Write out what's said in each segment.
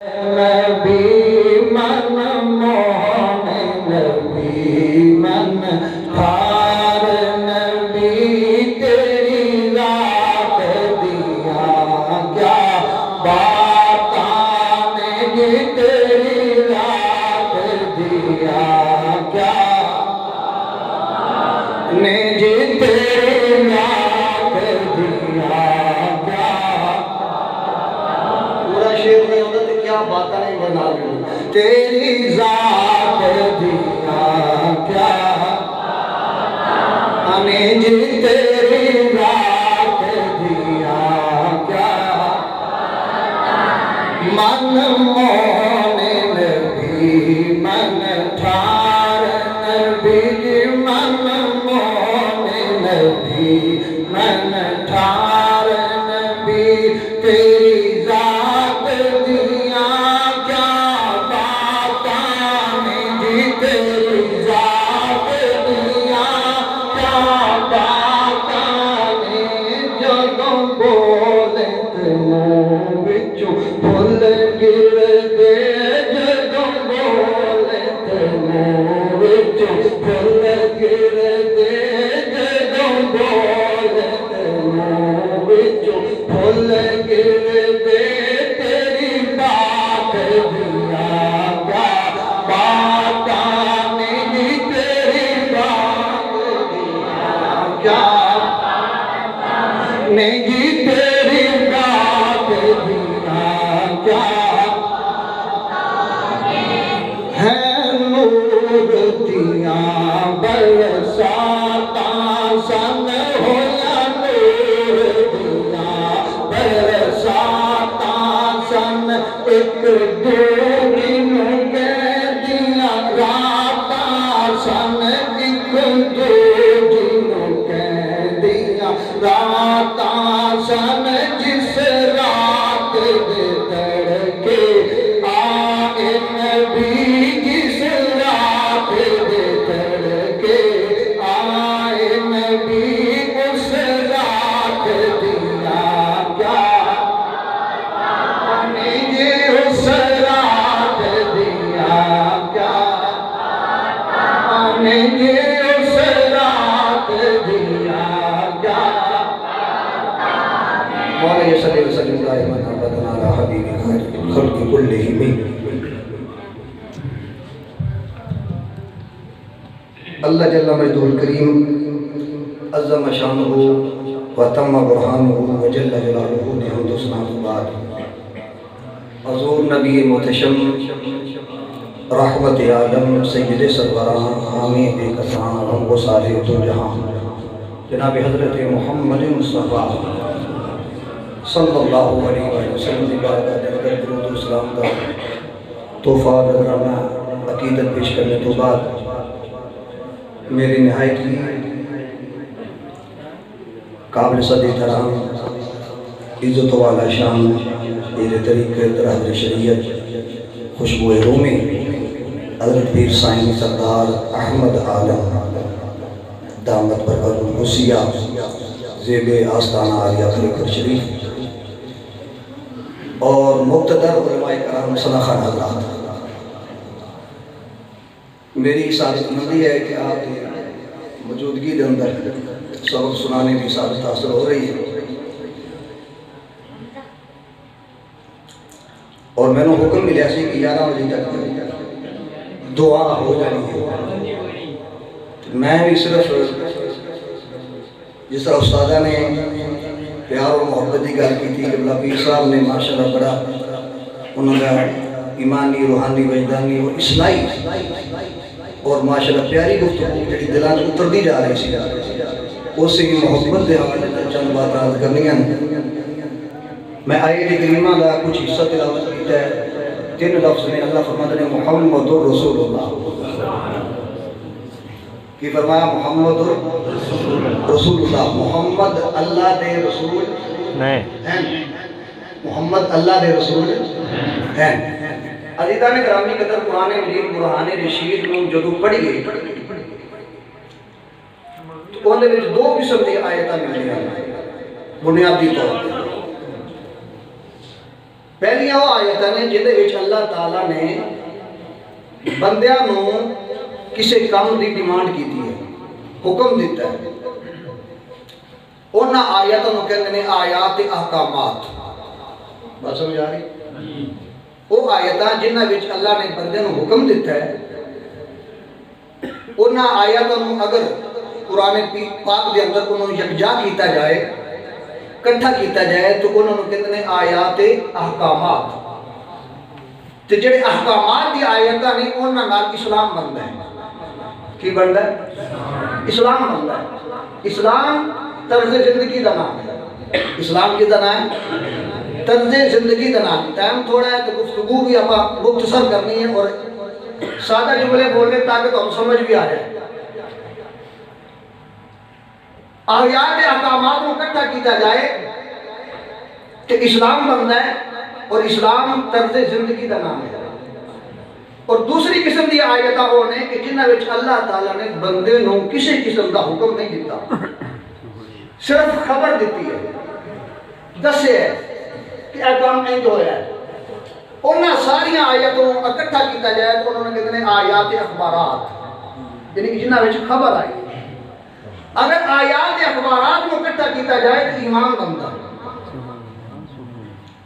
نبی من موہن نبی من تھار نبی تیری ذات دیا کیا باتاں نے جی تیری ذات دیا کیا نے جی تیری ذات دیا کیا پورا شعر نہیں ہوتا تو کیا باتاں نہیں بنا گئی تیری ذات دیا کیا ہمیں جی تیری ذات دیا کیا من موہن نبی من تھار نبی من موہن نبی من تھار نبی تیری ذات دیا کیا باتاں نے جی تیری ذات دیا کیا باتاں نے جدوں بولے تے منہ وچوں پھل گر دے جدوں بولے تے منہ وچوں پھل گر دے جدوں بولے تے منہ وچوں پھل گر دے تیری بات دیا کیا باتاں نے جی تیری بات دیا کیا نے جی تیری بات دیا کیا ہے نور دیاں برساتاں سن ہویا نور دیاں برساتاں سن ایک دوری نوں کہندیاں راتاں سن ایک دوری نوں کہندیاں راتاں سن جس رات دے تڑکے آئے نبی جس رات دے تڑکے آئے نبی اس رات دیا کیا ہمیں یہ اس رات دیا کیا ہمیں یہ اس رات دیا کیا مولا صلی اللہ علیہ وسلم دائما ابدا علی حبیبک خیر الخلق کلہم اللہ جل مجدہ الکریم عظم شانہ وتم برہانہ وجل جلالہ نے حمد و ثنا کے بعد حضور نبی محتشم رحمت عالم سید سروران حامی بے کسان غم گسار دو جہاں جناب حضرت محمد مصطفیٰ صلی اللہ علیہ وسلم کی بارگاہ میں درود و سلام کا تحفہ نذرانہ عقیدت پیش کرنے تو بعد میری نہایت کی قابل صد احترام عزت والا شان میرے طریقے طرح شریعت خوشبو رومی حضرت پیر سائیں سردار احمد عالم دامت برکت القدسیہ زیب آستانہ عالیہ خلیفہ شریف اور مقتدر علماء کرام صلاحان حضرات، میری سعادت مندی ہے کہ آپ کی موجودگی کے اندر سبق سنانے کی سعادت حاصل ہو رہی ہے اور میں نے حکم ملیا سی کہ 11 بجے تک دعا ہو جانی ہے۔ میں بھی صرف جس طرح استادہ نے پیار اور محبت کی گل کی تھی کہ پیر صاحب نے ماشاءاللہ بڑا انہوں نے ایمانی روحانی وجدانی اور اصلاحی اور ماشاءاللہ پیاری گفتگو جڑی دلان اترتی جا رہی سی اس سے محبت دے حوالے سے چند بات عرض کرنی ہیں۔ میں آیت کریمہ کا کچھ حصہ تلاوت کیتا ہے، 3 لفظ میں اللہ فرماتے ہیں محمد رسول اللہ، کی فرمایا محمد رسول اللہ، محمد اللہ دے رسول ہیں، محمد اللہ دے رسول ہیں۔ عزیزان گرامی قدر قرآن مجید برہان رشید میں جدو پڑھی گئی تو اندر 2 قسم کی آیتیں ملتی ہیں بنیادی طور پر۔ پہلیاں وہ آیتاں نے جہدے وچ اللہ تعالیٰ نے بندیاں نو کسی کام دی ڈیمانڈ کیتی ہے، حکم دیتا ہے. انہاں آیاتوں نو کہتے ہیں آیات احکامات. بات سمجھ آ رہی؟ وہ آیتاں جنہاں وچ اللہ نے بندے نو حکم دیتا ہے، انہاں آیاتوں نو اگر قرآن پاک دے اندر انہوں یکجا کیتا جائے، کٹھا کیتا جائے، تو انہوں نے کہتے ہیں آیات احکامات. تو جڑے احکامات دی آیتاں نے انہاں نال اسلام بندا ہے. کی بندا ہے؟ اسلام بندا ہے. اسلام طرز زندگی دا نام ہے. اسلام کی دا نام ہے طرز زندگی دا نام. ٹائم تھوڑا ہے تو گفتگو بھی آپ مختصر کرنی ہے اور سادہ جملے بولنے تاکہ تو ہم سمجھ بھی آ جائے. آیات احکامات کو اکٹھا کیتا جائے کہ اسلام بنتا ہے اور اسلام طرز زندگی کا نام ہے. اور دوسری قسم کی آیتاں وہ نے کہ جنہاں وچ اللہ تعالیٰ نے بندے نو کسی قسم کا حکم نہیں دیتا، صرف خبر دیتی ہے، دسے ہے کہ اے کام انج ہویا ہے. انہاں ساری آیتوں اکٹھا کیتا جائے تو انہوں نے کہتے ہیں آیات اخبارات، یعنی کہ جنہاں وچ خبر آئی. اگر آیات اخبارات کو اکٹھا کیتا جائے تو ایمان بنتا ہے.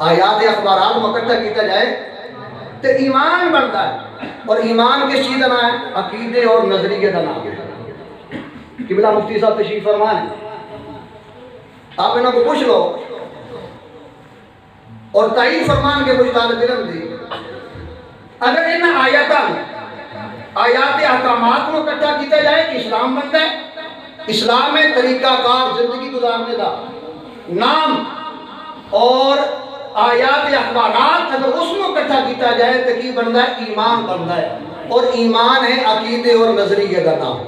آیات اخبارات کو اکٹھا کیتا جائے تو ایمان بنتا ہے. اور ایمان کس چیز کا نام ہے؟ عقیدے اور نظریے کا نام ہے. قبلہ مفتی صاحب تشریف فرما ہے، آپ انہوں کو پوچھ لو اور تائید فرمان کے کچھ طالب علم دی. اگر ان آیات احکامات کو اکٹھا کیتا جائے کہ اسلام بنتا ہے. اسلام میں طریقہ کار زندگی گزارنے کا نام اور آیات اخبارات اگر اس کو اکٹھا کیتا جائے تو کی بنتا ہے؟ ایمان بنتا ہے. اور ایمان ہے عقیدے اور نظریے کا نام.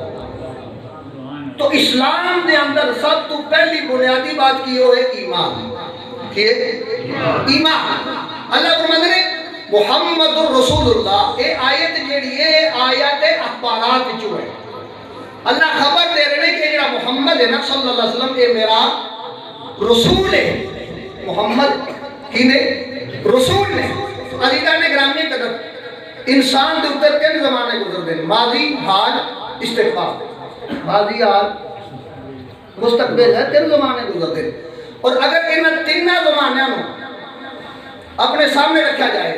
تو اسلام دے اندر سب تو پہلی بنیادی بات کی وہ ہے ایمان. ایمان اللہ فرماتے ہیں محمد الرسول اللہ. یہ آیت جیڑی ہے آیات اخبارات جو ہے اللہ خبر دے رہے ہیں کہ یہ محمد ہے نا صلی اللہ علیہ وسلم یہ میرا رسول ہے. محمد کی نے رسول نے. عزیزان گرامی قدر انسان دے اوپر تین زمانے گزرتے ہیں، ماضی، حال، استقبال. ماضی، حال، مستقبل ہے، تین زمانے گزرتے ہیں. اور اگر ان تین زمانوں اپنے سامنے رکھا جائے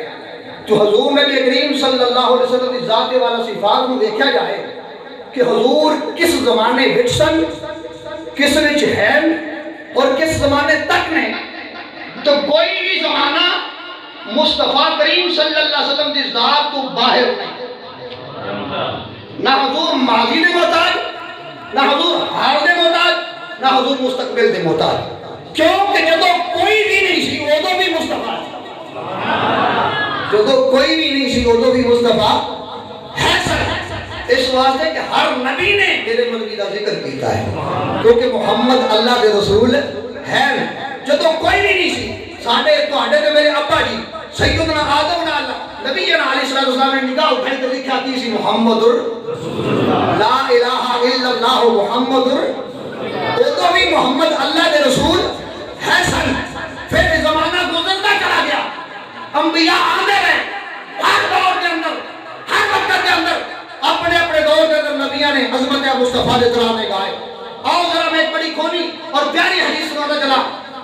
تو حضور نبی کریم صلی اللہ علیہ وسلم کی ذات والا صفات کو دیکھا جائے کہ حضور کس زمانے وچ سن، کس وچ ہیں اور کس زمانے تک نے، تو کوئی بھی زمانہ مصطفیٰ کریم صلی اللہ علیہ وسلم کی ذات تو باہر نہیں. نہ حضور ماضی دے محتاج، نہ حضور حال دے محتاج، نہ حضور مستقبل دے محتاج. کیونکہ جدو کوئی بھی نہیں سی ادو بھی مصطفیٰ، جدو کوئی بھی نہیں سی ادو بھی مصطفیٰ ہے. اس واسطے کہ ہر نبی نے میرے مرضی کا ذکر کیتا ہے کیونکہ محمد اللہ کے رسول ہے. جدو کوئی بھی نہیں سی ساڑھے تو آڑے دے میرے ابا جی سیدنا آدم نبینا علیہ السلام نے نگاہ اٹھائی تو لکھا کی سی محمد لا الہ الا اللہ محمد. تو بھی محمد اللہ کے رسول ہے سن. پھر زمانہ گزرتا چلا گیا، انبیاء آندے رہے ہر دور کے اندر، ہر وقت کے اندر اپنے اپنے دور کے اندر نبیوں نے عظمت مصطفیٰ کے ترانے گائے. آؤ ذرا میں ایک بڑی کھونی اور پیاری حدیث سناتا چلا.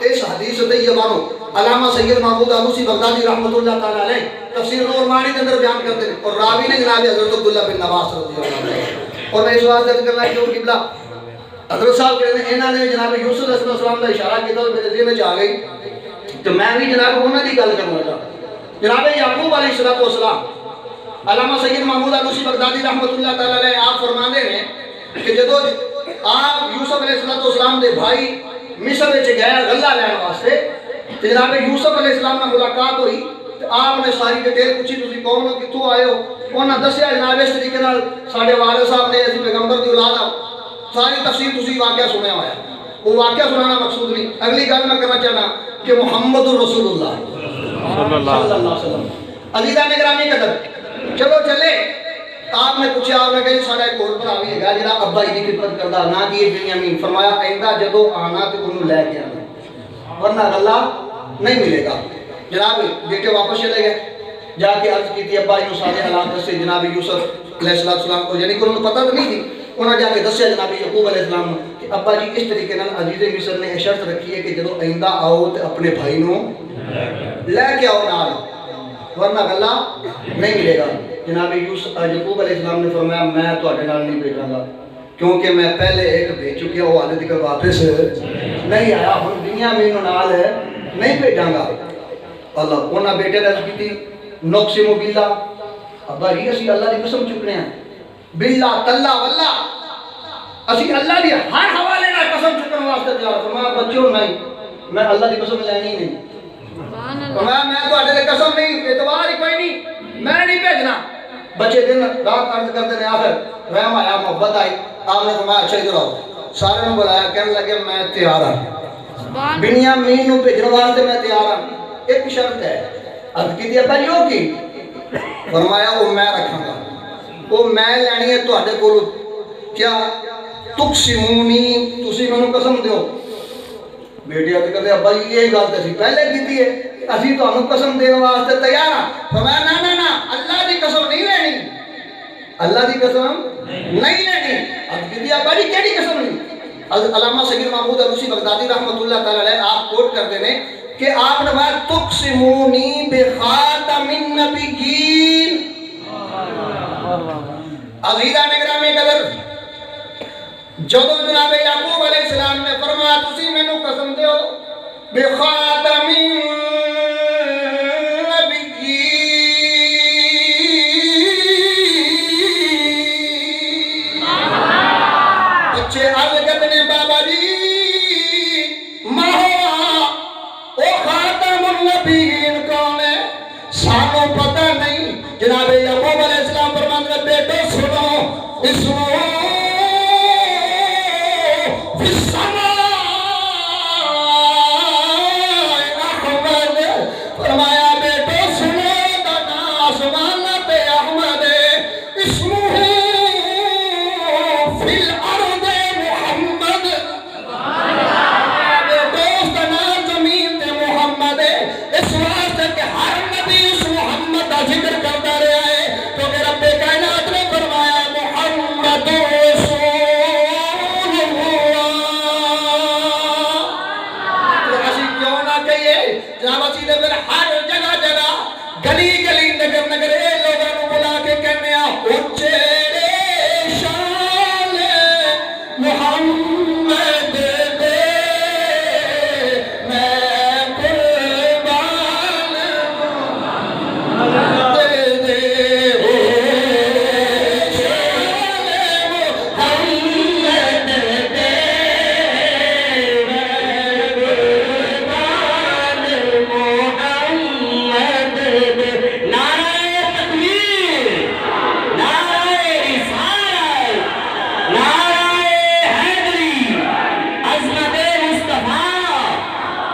اس حدیث طیبہ کو علامہ سید محمود آلوسی بغدادی رحمۃ اللہ تعالیٰ علیہ تفسیر نور مانی کے اندر بیان کرتے ہیں اور راوی نے جناب حضرت عبداللہ بن نواس رضی اللہ عنہ. اور میں اس واسطے ذکر کرنا ہے کہ قبلہ حضرت صاحب کہتے ہیں انہوں نے جناب یوسف علیہ السلام کا اشارہ کیا تو میرے ذہن میں آ گئی تو میں بھی جناب انہوں کی گل کروں گا. جناب یعقوب علیہ السلام علامہ سید محمود آلوسی بغدادی رحمۃ اللہ تعالیٰ علیہ آپ فرماندے ہیں کہ جدو آپ یوسف علیہ السلام دے بھائی مصر وچ گئے غلہ لین واسطے تو جناب یوسف علیہ السلام نے ملاقات ہوئی تو آپ نے ساری ڈیٹیل پوچھی تسی کون ہو کتوں آئے ہو. انہوں نے دسیا جناب اس طریقے نال ساڈے والد صاحب نے اسی پیغمبر دی اولاد آ ساری تفصیل تسی واقعہ سنیا ہوا ہے. وہ واقعہ سنانا مقصود نہیں. اگلی گل میں کرنا چاہنا کہ محمد الرسول اللہ صلی اللہ علیہ وسلم. عزیزان گرامی قدر چلو چلے آپ نے پوچھا آپ نے کہا ساڈا ایک اور بھرا بھی ہے جڑا ابا جی کی خدمت کردا نا دی بنیامین. فرمایا آئندہ جدو آنا تو انہوں لے کے آنا ورنہ غلہ نہیں ملے گا. جناب بیٹے واپس چلے گئے، جا کے عرض کی تھی ابا یہ سارے حالات دسے جناب یوسف علیہ السلام کو، یعنی کہ انہوں نے پتہ تو نہیں تھی، انہوں نے جا کے دسیا جناب یعقوب علیہ السلام کہ ابا جی اس طریقے نال عزیز مصر نے شرط رکھی ہے کہ جدو آئندہ آؤ تو اپنے بھائی نو لے کے آؤ نال، ورنہ گلا نہیں ملے گا۔ جناب یعقوب علیہ السلام نے فرمایا میں تواڈے نال نہیں بھیجاں گا، کیونکہ میں پہلے ایک بھیج چکیا، وہ حالے تک واپس نہیں آیا، ہن دنیا میں انہوں نال نہیں بھیجاں گا۔ اللہ انہاں بیٹے نے عرض کی تھی نقسم باللہ، ابا جی اسی اللہ کی قسم چکنے ہیں، باللہ تاللہ واللہ اسی اللہ دی ہر حوالے نال قسم چکن واسطے تیار۔ فرمایا بچوں نہیں، میں اللہ دی قسم لینی نہیں، فرمایا میں تواڈے تے قسم نہیں، اعتبار ہی کوئی نہیں، میں نہیں بھیجنا۔ بچے دن رات عرض کرتے ہیں، آخر رحم آیا، محبت آئی، آپ نے فرمایا اچھا ادھر آؤ، سارے نے بلایا، کہنے لگے میں تیار ہوں، بنیامین نو بھیجنے واسطے میں تیار ہوں، ایک شرط ہے۔ عرض کی تھی ابا جی ہو کی؟ فرمایا وہ میں رکھاں گا، وہ میں لینی ہے تواڈے کولوں، کیا تقسمونی، تسی مینوں قسم دیو۔ بیٹے عرض کرتے ابا جی یہی گل تے اسی پہلے کیتی ہے، اسی تانوں قسم دین واسطے تیار ہاں۔ فرمایا نا نا نا اللہ دی قسم نہیں لینی، اللہ دی قسم نہیں لینی۔ عرض کی تھی ابا جی کیڑی قسم نہیں؟ علامہ سید محمود علوسی بغدادی رحمۃ اللہ تعالی علیہ آپ کوٹ کرتے ہیں کہ آپ نے فرمایا تقسمونی بخاتم النبیین۔ عزیزان گرامی قدر، جدو جناب یعقوب علیہ السلام نے فرمایا تسی مینوں قسم دیو بخاتم النبیین، بچے عرض کرتے ہیں بابا جی النبیین کون ہے؟ سانو پتہ نہیں۔ جناب یعقوب علیہ السلام فرماتے ہیں بیٹو سنو، اسمو فی السماء احمد، فرمایا بیٹو سنو دنا آسمان پہ احمد، اسمو فی الارض محمد، اس واسطے کہ ہر نبی اس محمد کا ذکر کرتا رہا ہے، کیونکہ رب کائنات نے فرمایا محمد رسول اللہ۔ تو اسی کیوں نہ کہیے جناب اسی نے پھر ہر جگہ جگہ گلی گلی نگر نگر اے لوگوں کو بلا کے کہنے اونچے شان محمد دے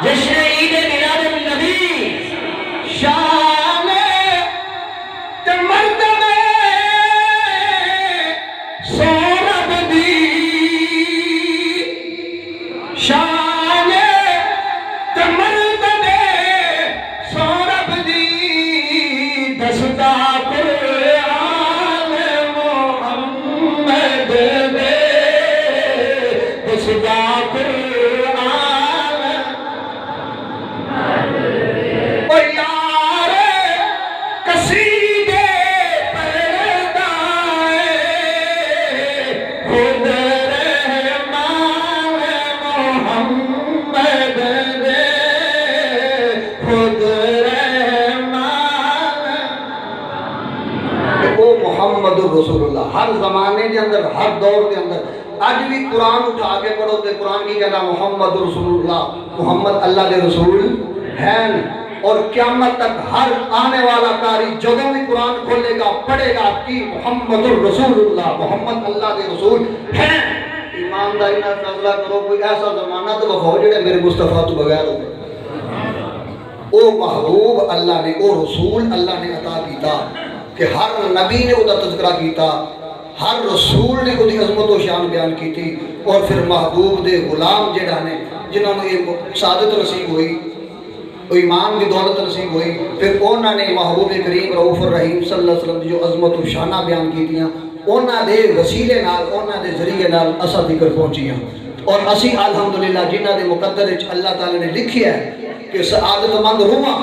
جشن عید میلاد النبی، شان مرتبے سورب دی، شان مرتبے سورب دی، دستا قرآن محمد دے، دستا قرآن محمد رسول اللہ۔ ہر زمانے کے اندر، ہر دور کے اندر اج بھی قرآن اٹھا کے پڑھو تو قرآن کی کہنا محمد رسول اللہ، محمد اللہ کے رسول ہیں۔ اور قیامت تک ہر آنے والا قاری جدوں بھی قرآن کھولے گا پڑھے گا کہ محمد رسول اللہ، محمد اللہ کے رسول ہیں۔ ایمانداری نہ فیصلہ کرو، کوئی ایسا زمانہ تو بخو جڑے میرے مصطفیٰ تو بغیر ہو، او محبوب اللہ نے، او رسول اللہ نے عطا کیتا کہ ہر نبی نے وہ تذکرہ کیتا، ہر رسول نے وہ عظمت و شان بیان کی تھی، اور پھر محبوب دے غلام جڑا نے جنہوں نے یہ سعادت نصیب ہوئی، وہ ایمان کی دولت نصیب ہوئی. پھر انہوں نے محبوب کریم رؤوف الرحیم صلی اللہ علیہ وسلم کی جو عظمت و شانہ بیان کی تھیاں انہوں دے وسیلے نال انہوں دے ذریعے نال اسا ذکر پہنچیاں. اور اسی الحمدللہ جنہ دے مقدر وچ اللہ تعالی نے لکھیا ہے کہ سعادت مند روحاں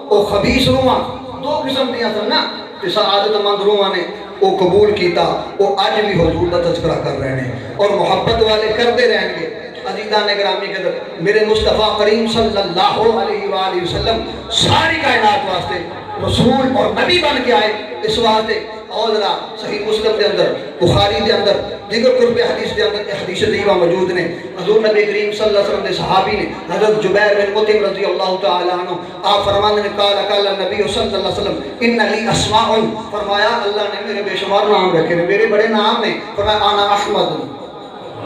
او خبیث روحاں دو قسم دیاں سن نا. تے سعادت مند روحاں نے وہ قبول کیتا وہ اج بھی حضور کا تذکرہ کر رہے ہیں اور محبت والے کرتے رہیں گے. عزیزان گرامی قدر میرے مصطفیٰ کریم صلی اللہ علیہ وآلہ وسلم ساری کائنات واسطے رسول اور نبی بن کے آئے. اس واسطے اور ذرا صحیح مسلم دے اندر بخاری دے اندر دیگر قرب حدیث دے اندر حدیث طیبہ موجود نے. حضور نبی کریم صلی اللہ علیہ وسلم دے صحابی نے حضرت جبیر بن مطعم رضی اللہ تعالی عنہ آپ فرماتے ہیں قال نبی صلی اللہ علیہ وسلم ان لی اسماء فرمایا اللہ نے میرے بے شمار نام رکھے ہیں میرے بڑے نام نے. فرمایا انا احمد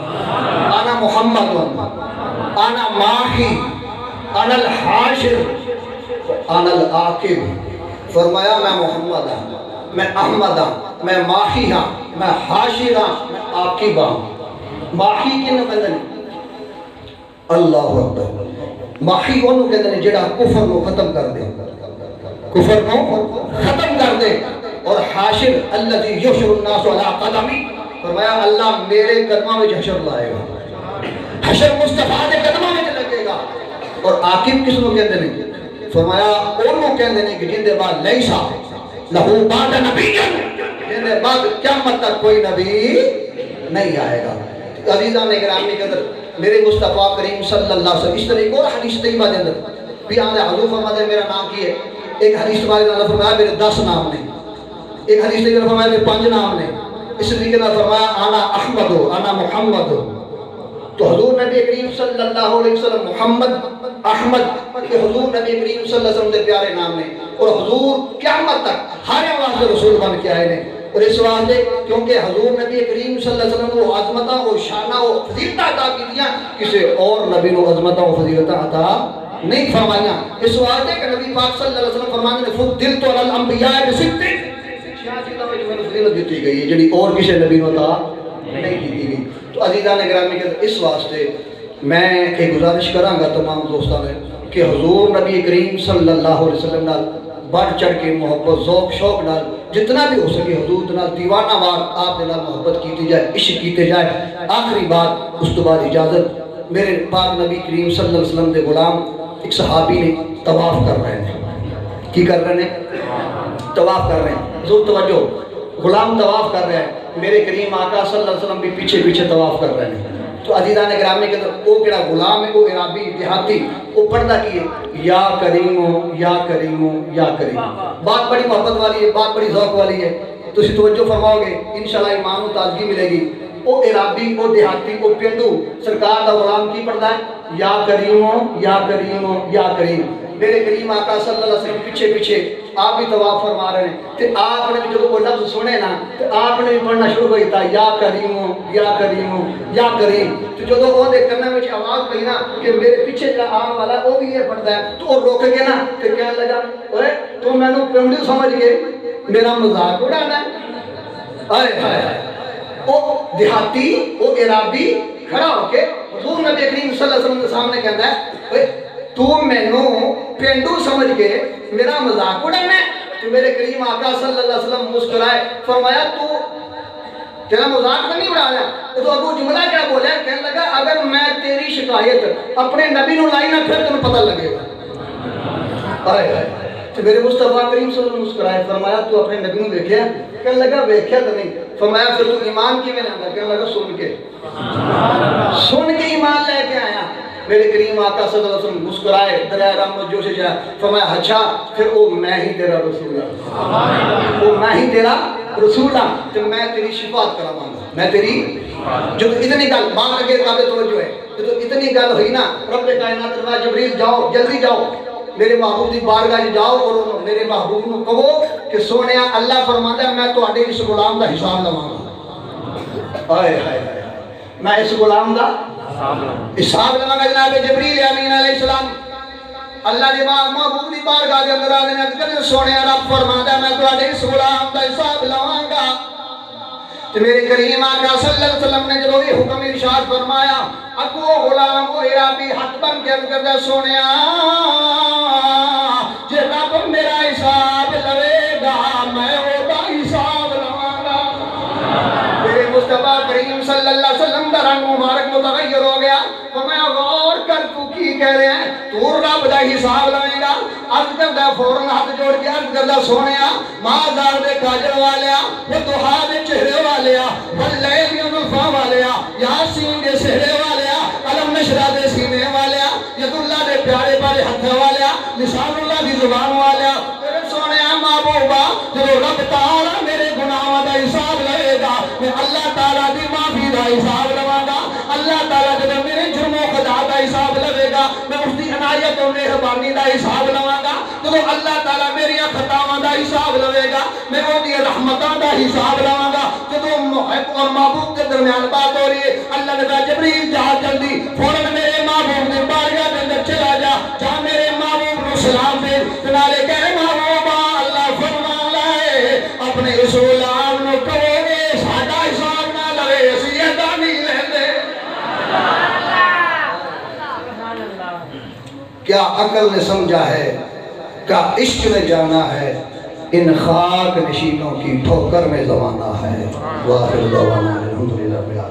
انا محمد انا ماہی انا الحاشر انا العاقب. فرمایا میں محمد ہوں میں احمد ہوں میں ماہی ہوں میں حاشر ہوں میں عاقب ہوں. ماہی کینوں کہندے نے اللہ اکبر. ماہی اونوں کہندے نے جڑا کفر کو ختم کر دے کفر کو ختم کر دے. اور حاشر الذی یحشر الناس علی قدمی. فرمایا اللہ میرے قدموں میں حشر لائے گا حشر مصطفیٰ دے قدموں میں لگے گا. اور عاقب کس کو کہندے نے فرمایا اونوں کہندے نے کہ جن دے بعد لیسا لہو بعد نبی جن دے بعد قیامت تک کوئی نبی نہیں آئے گا. عزیزان گرامی قدر میرے مصطفیٰ کریم صلی اللہ علیہ وسلم اس طرح ایک اور حدیث طیبہ دے اندر بھی آنے حضور فرماتے ہیں میرا نام کی ہے. ایک حدیث تمہارے اندر فرمایا میرے 10 نام نے. ایک حدیث طیبہ فرمایا میرے 5 نام نے. اس لیے کہ فرمایا انا احمد انا محمد. تو حضور نبی کریم صلی اللہ علیہ وسلم محمد احمد کہ حضور نبی کریم صلی اللہ علیہ وسلم دے پیارے نام نے. اور حضور قیامت تک ہر آواز رسول بن کے آئے نے. اور اس واسطے کیونکہ حضور نبی کریم صلی اللہ علیہ وسلم کو عظمتاں و شانہ و فضیلتاں عطا کی دیا کسی اور نبی کو عظمتاں و فضیلتاں عطا نہیں فرمائیاں. اس واسطے کہ نبی پاک صلی اللہ علیہ وسلم فرمانے نے فضلت علی الانبیاء بست 66 چیزوں میں جو فضیلت دیتی گئی ہے جڑی اور کسی نبی کو عطا نہیں دی گئی. تو عزیزان گرامی کے اس واسطے میں ایک گزارش کراں گا تمام دوستاں نے کہ حضور نبی کریم صلی اللہ علیہ وسلم نال بڑھ چڑھ کے محبت ذوق شوق نال جتنا بھی ہو سکے حضور نال دیوانہ وار آپ دے نال محبت کیتی جائے عشق کیتے جائے. آخری بات اس تو بعد اجازت میرے پاک نبی کریم صلی اللہ علیہ وسلم دے غلام ایک صحابی نے طواف کر رہے ہیں. کی کر رہے ہیں طواف کر رہے ہیں. ضرور توجہ غلام طواف کر رہے ہیں میرے کریم آقا صلی اللہ علیہ وسلم بھی پیچھے پیچھے طواف کر رہے ہیں. تو عزیزان گرامی کے اندر وہ کہڑا غلام ہے وہ عرابی دیہاتی وہ پڑھتا کی ہے یا کریمو یا کریمو یا کریم. بات بڑی محبت والی ہے بات بڑی ذوق والی ہے. تو اسی توجہ فرماؤ گے انشاءاللہ ایمان و تازگی ملے گی. وہ عرابی وہ دیہاتی وہ پینڈو سرکار کا غلام کی پڑھتا ہے یا کریمو یا کریمو یا کریم. میرے کریم آقا صلی اللہ علیہ وسلم پیچھے پیچھے آپ بھی طواف فرما رہے ہیں. تو آپ نے بھی جب وہ لفظ سنے نا تو آپ نے بھی پڑھنا شروع کر دیا یا کریمو یا کریمو یا کریم. تو جو وہ دے کرنے میں آواز پئی نا کہ میرے پیچھے جو آنے والا ہے وہ بھی یہ پڑھتا ہے تو وہ روک کے نا تو کہنے لگا اوے تو میں نے پنڈو سمجھ کے میرا مذاق اڑانا ہے. آئے ہائے وہ دیہاتی وہ عرابی کھڑا ہو کے حضور نبی کریم صلی اللہ علیہ وسلم کے سامنے کہتا ہے اوے تو مینوں پینڈو سمجھ کے میرا مذاق اڑانا ہے. تو میرے کریم آقا صلی اللہ علیہ وسلم مسکرائے فرمایا تو تیرا مذاق تو نہیں اڑا رہا. تو ابو جملہ کیا بولے کہنے لگا اگر میں تیری شکایت اپنے نبی نو لائی نہ پھر تمہیں پتہ لگے گا. آئے آئے تو میرے مصطفیٰ کریم صلی اللہ علیہ وسلم مسکرائے فرمایا تو اپنے نبی نو دیکھیا کہنے لگا ویکھیا تو نہیں. فرمایا پھر تو ایمان کی میں لانا کہنے لگا سن کے ایمان لے کے آیا. میرے کریم آقا صلی اللہ علیہ وسلم مسکرائے دریائے رحمت جوش جائے فرمایا اچھا پھر وہ میں ہی تیرا رسول ہوں وہ میں ہی تیرا رسول ہوں تو میں تیری شفاعت کراواں گا. میں تیری جو اتنی گل بات اگے قابل توجہ ہے جو اتنی گل ہوئی نا رب کائنات فرمایا جبریل جاؤ جلدی جاؤ میرے محبوب دی بارگاہ جاؤ اور میرے محبوب کو کہو کہ سونیا اللہ فرماتا ہے میں تواڈے اس غلام دا حساب لواں گا. آئے ہائے میں اس غلام دا حساب لواں گا. جناب جبریل امین علیہ السلام اللہ دی محبوب دی بارگاہ دے اندر آنے کہ سونیا رب فرماتا ہے میں تواڈے اس غلام دا حساب لواں گا. تو میرے کریم آقا صلی اللہ علیہ وسلم نے جب یہ حکم ارشاد فرمایا اگو غلام وہ عرابی ہاتھ بن کے کردہ سونیا جے رب میرا حساب لوے گا میں وہ دا حساب لواں گا میرے مصطفیٰ کریم صلی اللہ علیہ وسلم دا رنگ مبارک متغیر ہو گیا فرمایا غور کر تو کی کہہ رہے ہیں تو رب دا حساب لویں گا عرض کردہ فوراں ہاتھ جوڑ کے عرض کردہ سونیا مازار دے کاجل والیا وہ دہا دے چہرے والیا واللیل یضلفا والیا یاسین دے سہرے والیا علم نشرہ دے سینے والیا ید اللہ دے پیارے پارے ہتھ والیا لسان اللہ دی زبان والیا میرے سونیا محبوبہ جو رب تعالی میرے گناہوں دا حساب لے گا میں اللہ تعالی دی معافی دا حساب لواں گا اللہ تعالی جب میرے جرم و خطا دا حساب لے گا میں اس دی عنایت و مہربانی دا حساب لواں گا جب اللہ تعالی میری خطاواں دا حساب لے گا میں وہ دی رحمتاں دا حساب لواں گا جب محب اور محبوب کے درمیان بات ہو رہی ہے اللہ نے کہا جبریل جا جلدی فوراً میرے محبوب نے بارگاہ کے اندر چلا جا میرے محبوب کو سلام دے چنالے کہے محبوبہ اللہ فرما لائے اپنے اس غلام نو کہو گے ساڈا حساب نہ لگے اسی ادا نہیں لیندے کیا عقل نے سمجھا ہے کیا عشق نے جانا ہے ان خاک نشینوں کی ٹھوکر میں زمانہ ہے واخر دعوانا الحمدللہ